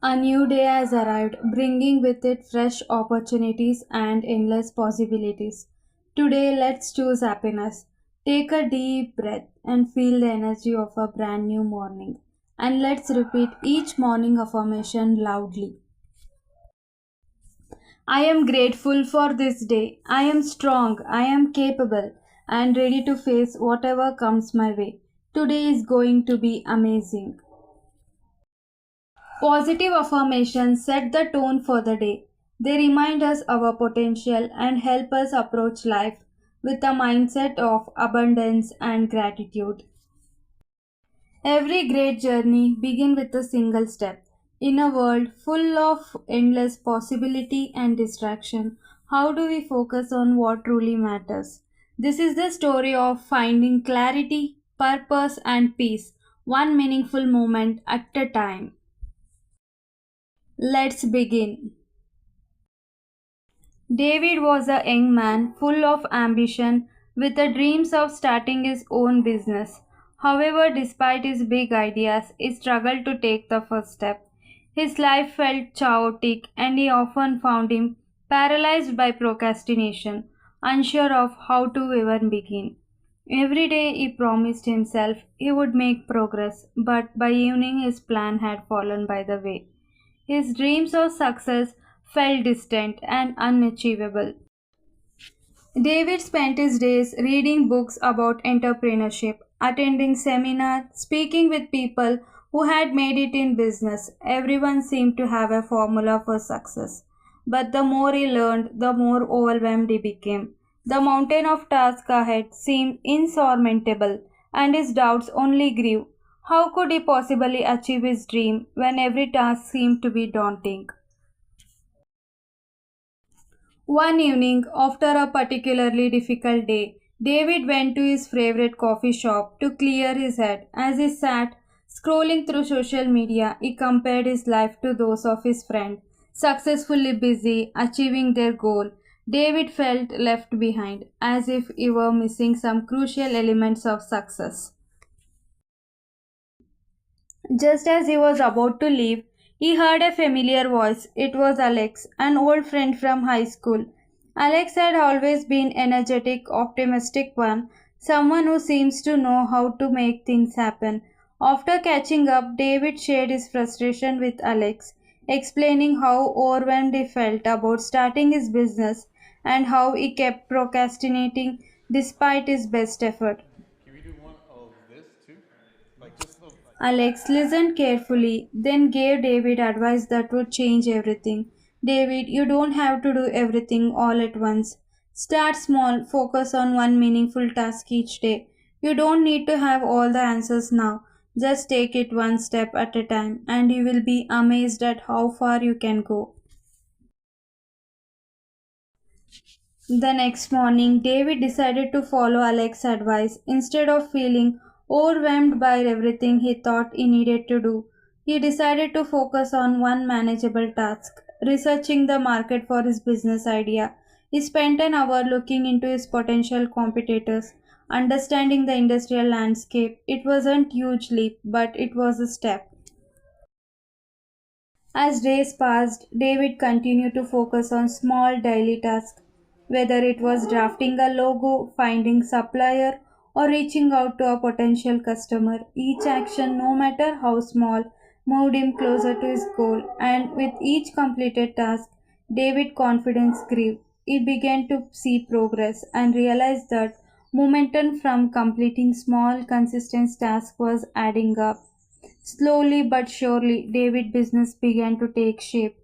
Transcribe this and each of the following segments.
A new day has arrived, bringing with it fresh opportunities and endless possibilities. Today, let's choose happiness. Take a deep breath and feel the energy of a brand new morning. And let's repeat each morning affirmation loudly. I am grateful for this day. I am strong. I am capable and ready to face whatever comes my way. Today is going to be amazing. Positive affirmations set the tone for the day. They remind us our potential and help us approach life with a mindset of abundance and gratitude. Every great journey begins with a single step. In a world full of endless possibility and distraction, how do we focus on what truly matters? This is the story of finding clarity, purpose, and peace, one meaningful moment at a time. Let's begin. David was a young man full of ambition with the dreams of starting his own business. However, despite his big ideas, he struggled to take the first step. His life felt chaotic and he often found him paralyzed by procrastination, unsure of how to even begin. Every day he promised himself he would make progress, but by evening his plan had fallen by the way. His dreams of success felt distant and unachievable. David spent his days reading books about entrepreneurship, attending seminars, speaking with people who had made it in business. Everyone seemed to have a formula for success. But the more he learned, the more overwhelmed he became. The mountain of tasks ahead seemed insurmountable, and his doubts only grew. How could he possibly achieve his dream when every task seemed to be daunting? One evening, after a particularly difficult day, David went to his favorite coffee shop to clear his head. As he sat scrolling through social media, he compared his life to those of his friend, successfully busy, achieving their goal. David felt left behind, as if he were missing some crucial elements of success. Just as he was about to leave, he heard a familiar voice. It was Alex, an old friend from high school. Alex had always been energetic, optimistic one, someone who seems to know how to make things happen. After catching up, David shared his frustration with Alex, explaining how overwhelmed he felt about starting his business and how he kept procrastinating despite his best effort. Can we do one of this too? Like just the Alex listened carefully, then gave David advice that would change everything. David, you don't have to do everything all at once. Start small, focus on one meaningful task each day. You don't need to have all the answers now. Just take it one step at a time, and you will be amazed at how far you can go. The next morning, David decided to follow Alex's advice. Instead of feeling overwhelmed by everything he thought he needed to do, he decided to focus on one manageable task, researching the market for his business idea. He spent an hour looking into his potential competitors, understanding the industrial landscape. It wasn't a huge leap, but it was a step. As days passed, David continued to focus on small daily tasks, whether it was drafting a logo, finding supplier, or reaching out to a potential customer. Each action, no matter how small, moved him closer to his goal, and with each completed task, David's confidence grew. He began to see progress and realized that momentum from completing small, consistent tasks was adding up. Slowly but surely, David's business began to take shape.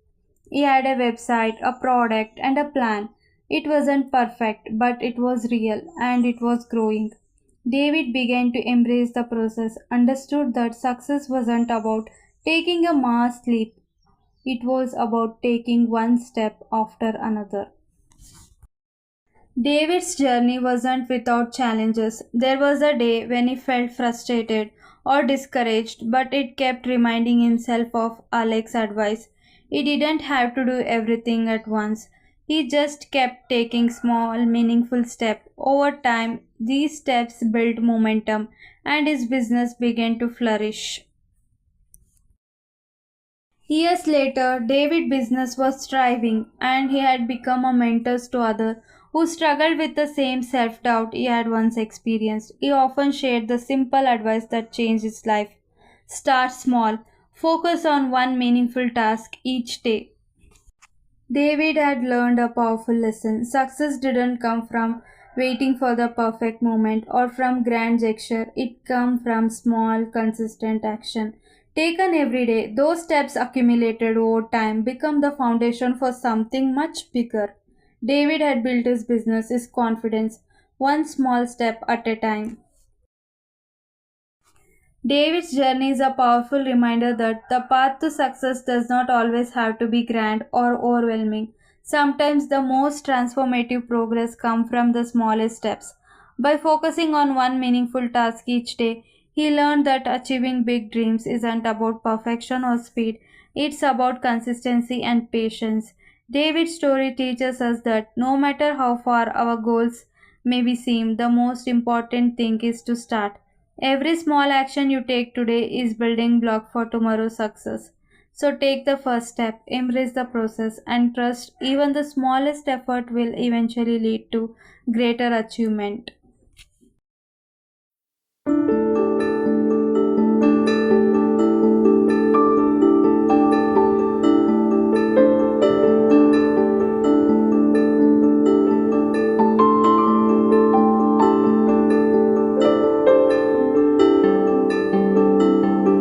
He had a website, a product, and a plan. It wasn't perfect, but it was real and it was growing. David began to embrace the process, understood that success wasn't about taking a mass leap, it was about taking one step after another. David's journey wasn't without challenges. There was a day when he felt frustrated or discouraged, but it kept reminding himself of Alex's advice. He didn't have to do everything at once. He just kept taking small, meaningful steps. Over time, these steps built momentum and his business began to flourish. Years later, David's business was thriving and he had become a mentor to others who struggled with the same self doubt he had once experienced. He often shared the simple advice that changed his life. Start small, focus on one meaningful task each day. David had learned a powerful lesson. Success didn't come from waiting for the perfect moment or from grand gesture. It came from small, consistent action. Taken every day, those steps accumulated over time become the foundation for something much bigger. David had built his business, his confidence, one small step at a time. David's journey is a powerful reminder that the path to success does not always have to be grand or overwhelming. Sometimes the most transformative progress comes from the smallest steps. By focusing on one meaningful task each day, he learned that achieving big dreams isn't about perfection or speed, it's about consistency and patience. David's story teaches us that no matter how far our goals may be seem, the most important thing is to start. Every small action you take today is building block for tomorrow's success. So take the first step, embrace the process and trust even the smallest effort will eventually lead to greater achievement.